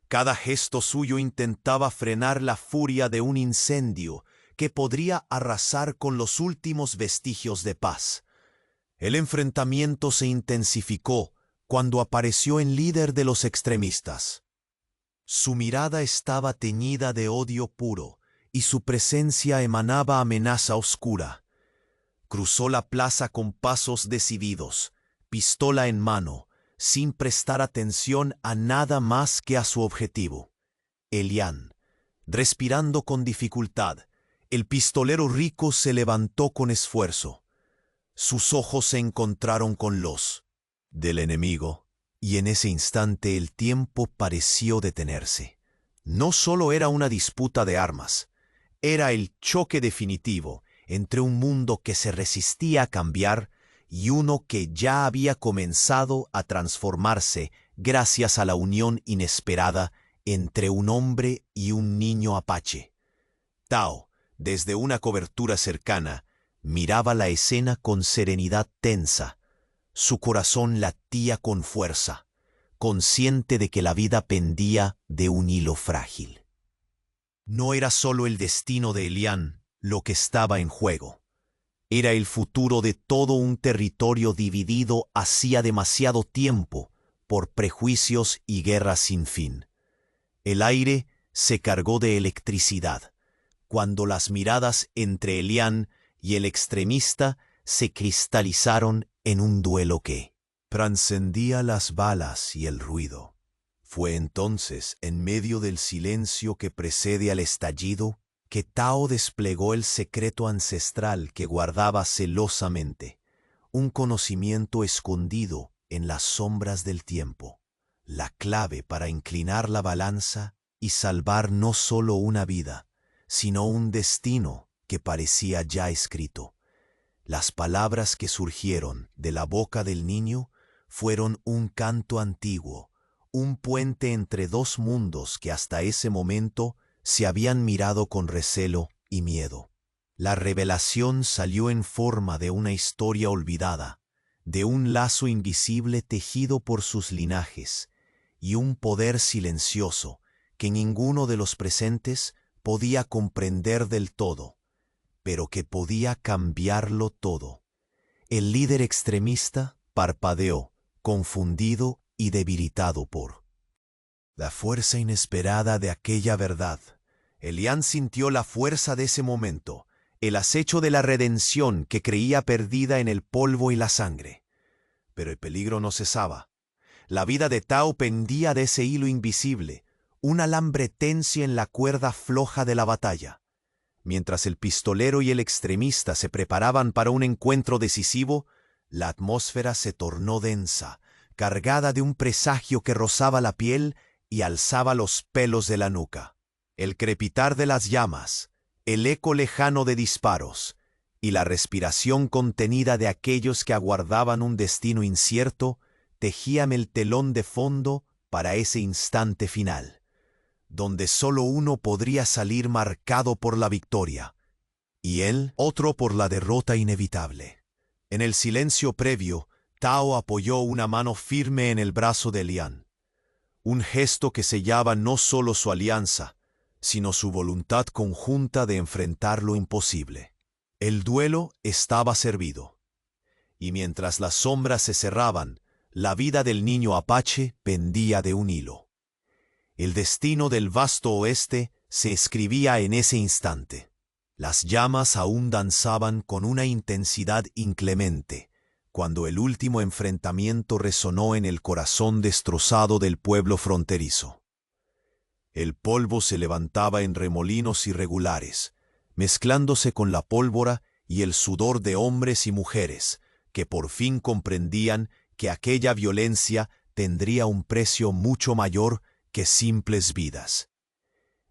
Cada gesto suyo intentaba frenar la furia de un incendio que podría arrasar con los últimos vestigios de paz. El enfrentamiento se intensificó cuando apareció el líder de los extremistas. Su mirada estaba teñida de odio puro y su presencia emanaba amenaza oscura. Cruzó la plaza con pasos decididos, pistola en mano, sin prestar atención a nada más que a su objetivo. Elián, respirando con dificultad, el pistolero rico se levantó con esfuerzo. Sus ojos se encontraron con los del enemigo, y en ese instante el tiempo pareció detenerse. No solo era una disputa de armas, era el choque definitivo entre un mundo que se resistía a cambiar y uno que ya había comenzado a transformarse gracias a la unión inesperada entre un hombre y un niño apache. Tao, desde una cobertura cercana, miraba la escena con serenidad tensa. Su corazón latía con fuerza, consciente de que la vida pendía de un hilo frágil. No era solo el destino de Elián lo que estaba en juego. Era el futuro de todo un territorio dividido hacía demasiado tiempo por prejuicios y guerras sin fin. El aire se cargó de electricidad, cuando las miradas entre Elian y el extremista se cristalizaron en un duelo que trascendía las balas y el ruido. Fue entonces, en medio del silencio que precede al estallido, que Tao desplegó el secreto ancestral que guardaba celosamente, un conocimiento escondido en las sombras del tiempo, la clave para inclinar la balanza y salvar no solo una vida, sino un destino que parecía ya escrito. Las palabras que surgieron de la boca del niño fueron un canto antiguo, un puente entre dos mundos que hasta ese momento se habían mirado con recelo y miedo. La revelación salió en forma de una historia olvidada, de un lazo invisible tejido por sus linajes, y un poder silencioso que ninguno de los presentes podía comprender del todo, pero que podía cambiarlo todo. El líder extremista parpadeó, confundido y debilitado por la fuerza inesperada de aquella verdad. Elian sintió la fuerza de ese momento, el acecho de la redención que creía perdida en el polvo y la sangre. Pero el peligro no cesaba. La vida de Tao pendía de ese hilo invisible, un alambre tenso en la cuerda floja de la batalla. Mientras el pistolero y el extremista se preparaban para un encuentro decisivo, la atmósfera se tornó densa, cargada de un presagio que rozaba la piel y alzaba los pelos de la nuca. El crepitar de las llamas, el eco lejano de disparos y la respiración contenida de aquellos que aguardaban un destino incierto tejían el telón de fondo para ese instante final, donde solo uno podría salir marcado por la victoria, y él otro por la derrota inevitable. En el silencio previo, Tao apoyó una mano firme en el brazo de Elian, un gesto que sellaba no solo su alianza, sino su voluntad conjunta de enfrentar lo imposible. El duelo estaba servido, y mientras las sombras se cerraban, la vida del niño apache pendía de un hilo. El destino del vasto oeste se escribía en ese instante. Las llamas aún danzaban con una intensidad inclemente, cuando el último enfrentamiento resonó en el corazón destrozado del pueblo fronterizo. El polvo se levantaba en remolinos irregulares, mezclándose con la pólvora y el sudor de hombres y mujeres, que por fin comprendían que aquella violencia tendría un precio mucho mayor que simples vidas.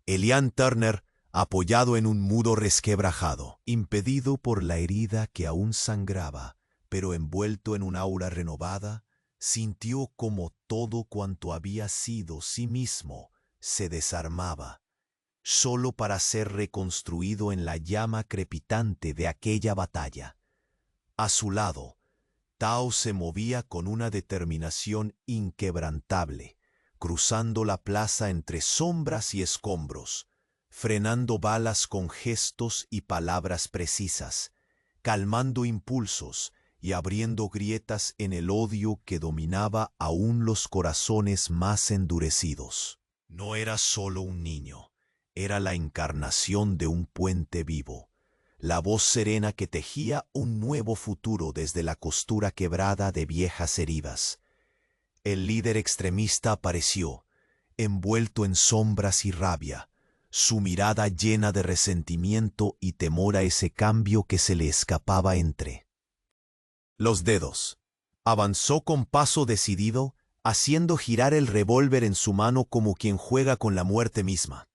Elian Turner, apoyado en un muro resquebrajado, impedido por la herida que aún sangraba, pero envuelto en un aura renovada, sintió como todo cuanto había sido sí mismo se desarmaba, solo para ser reconstruido en la llama crepitante de aquella batalla. A su lado, Tao se movía con una determinación inquebrantable, cruzando la plaza entre sombras y escombros, frenando balas con gestos y palabras precisas, calmando impulsos y abriendo grietas en el odio que dominaba aún los corazones más endurecidos. No era solo un niño, era la encarnación de un puente vivo, la voz serena que tejía un nuevo futuro desde la costura quebrada de viejas heridas. El líder extremista apareció, envuelto en sombras y rabia, su mirada llena de resentimiento y temor a ese cambio que se le escapaba entre los dedos. Avanzó con paso decidido, haciendo girar el revólver en su mano como quien juega con la muerte misma.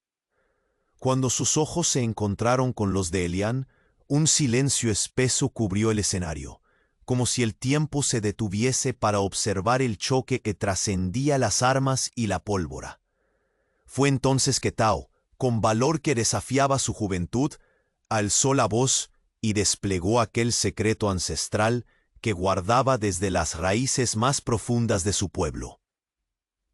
Cuando sus ojos se encontraron con los de Elian, un silencio espeso cubrió el escenario, como si el tiempo se detuviese para observar el choque que trascendía las armas y la pólvora. Fue entonces que Tao, con valor que desafiaba su juventud, alzó la voz y desplegó aquel secreto ancestral que guardaba desde las raíces más profundas de su pueblo.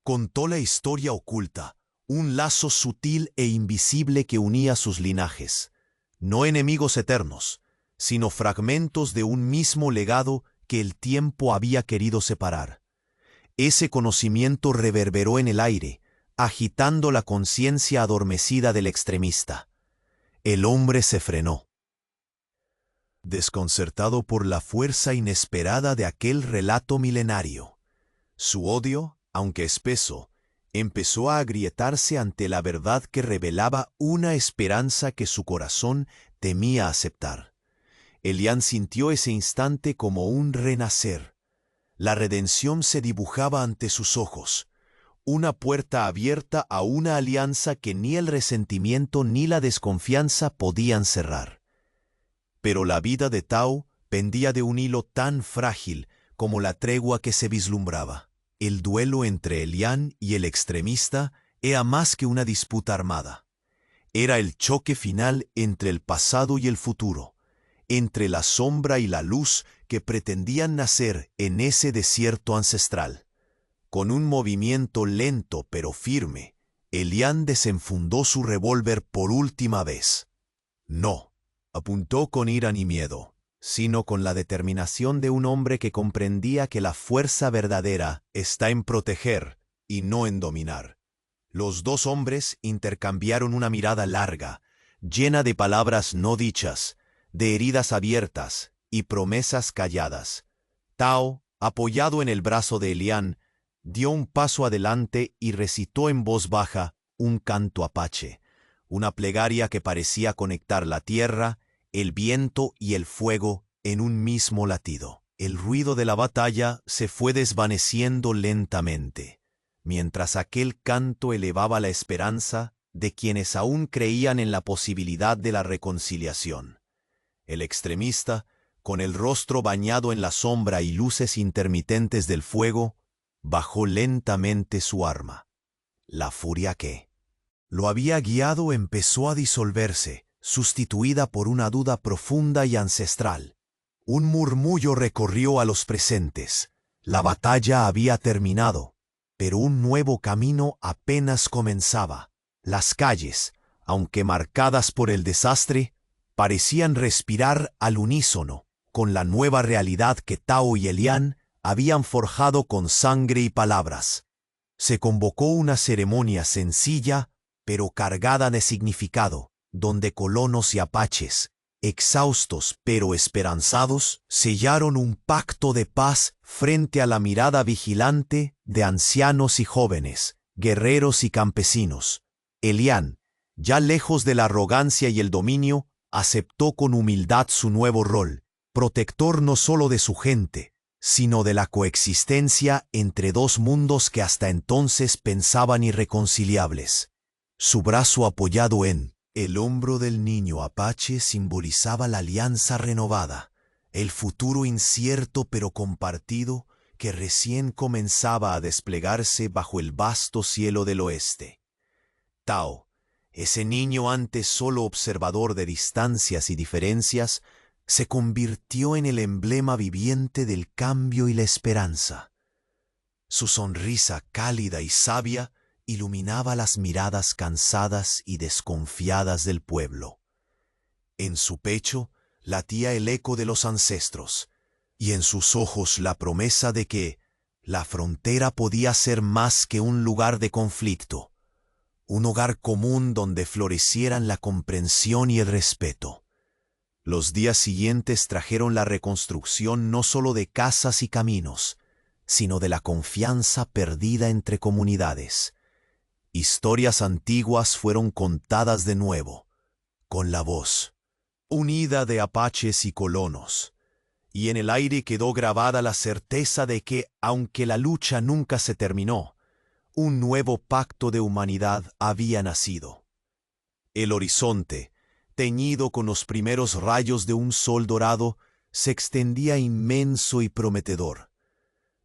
Contó la historia oculta, un lazo sutil e invisible que unía sus linajes, no enemigos eternos, sino fragmentos de un mismo legado que el tiempo había querido separar. Ese conocimiento reverberó en el aire, agitando la conciencia adormecida del extremista. El hombre se frenó, desconcertado por la fuerza inesperada de aquel relato milenario. Su odio, aunque espeso, empezó a agrietarse ante la verdad que revelaba una esperanza que su corazón temía aceptar. Elián sintió ese instante como un renacer. La redención se dibujaba ante sus ojos, una puerta abierta a una alianza que ni el resentimiento ni la desconfianza podían cerrar. Pero la vida de Tao pendía de un hilo tan frágil como la tregua que se vislumbraba. El duelo entre Elián y el extremista era más que una disputa armada. Era el choque final entre el pasado y el futuro, entre la sombra y la luz que pretendían nacer en ese desierto ancestral. Con un movimiento lento pero firme, Elián desenfundó su revólver por última vez. No, apuntó con ira ni miedo, sino con la determinación de un hombre que comprendía que la fuerza verdadera está en proteger y no en dominar. Los dos hombres intercambiaron una mirada larga, llena de palabras no dichas, de heridas abiertas y promesas calladas. Tao, apoyado en el brazo de Elián, dio un paso adelante y recitó en voz baja un canto apache, una plegaria que parecía conectar la tierra, el viento y el fuego en un mismo latido. El ruido de la batalla se fue desvaneciendo lentamente, mientras aquel canto elevaba la esperanza de quienes aún creían en la posibilidad de la reconciliación. El extremista, con el rostro bañado en la sombra y luces intermitentes del fuego, bajó lentamente su arma. La furia que lo había guiado empezó a disolverse, sustituida por una duda profunda y ancestral. Un murmullo recorrió a los presentes. La batalla había terminado, pero un nuevo camino apenas comenzaba. Las calles, aunque marcadas por el desastre, parecían respirar al unísono con la nueva realidad que Tao y Elián habían forjado con sangre y palabras. Se convocó una ceremonia sencilla, pero cargada de significado, donde colonos y apaches, exhaustos pero esperanzados, sellaron un pacto de paz frente a la mirada vigilante de ancianos y jóvenes, guerreros y campesinos. Elián, ya lejos de la arrogancia y el dominio, aceptó con humildad su nuevo rol, protector no solo de su gente, sino de la coexistencia entre dos mundos que hasta entonces pensaban irreconciliables. Su brazo apoyado en el hombro del niño apache simbolizaba la alianza renovada, el futuro incierto pero compartido que recién comenzaba a desplegarse bajo el vasto cielo del oeste. Tao, ese niño antes solo observador de distancias y diferencias, se convirtió en el emblema viviente del cambio y la esperanza. Su sonrisa cálida y sabia iluminaba las miradas cansadas y desconfiadas del pueblo. En su pecho latía el eco de los ancestros, y en sus ojos la promesa de que la frontera podía ser más que un lugar de conflicto, un hogar común donde florecieran la comprensión y el respeto. Los días siguientes trajeron la reconstrucción no solo de casas y caminos, sino de la confianza perdida entre comunidades. Historias antiguas fueron contadas de nuevo, con la voz unida de apaches y colonos, y en el aire quedó grabada la certeza de que, aunque la lucha nunca se terminó, un nuevo pacto de humanidad había nacido. El horizonte, teñido con los primeros rayos de un sol dorado, se extendía inmenso y prometedor.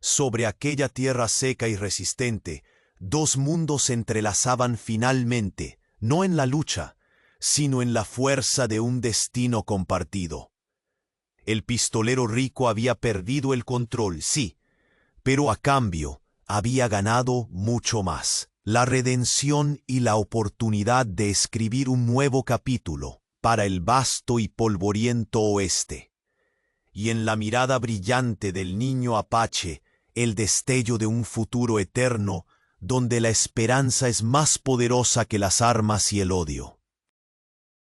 Sobre aquella tierra seca y resistente, dos mundos se entrelazaban finalmente, no en la lucha, sino en la fuerza de un destino compartido. El pistolero rico había perdido el control, sí, pero a cambio había ganado mucho más: la redención y la oportunidad de escribir un nuevo capítulo, para el vasto y polvoriento oeste. Y en la mirada brillante del niño Apache, el destello de un futuro eterno, donde la esperanza es más poderosa que las armas y el odio.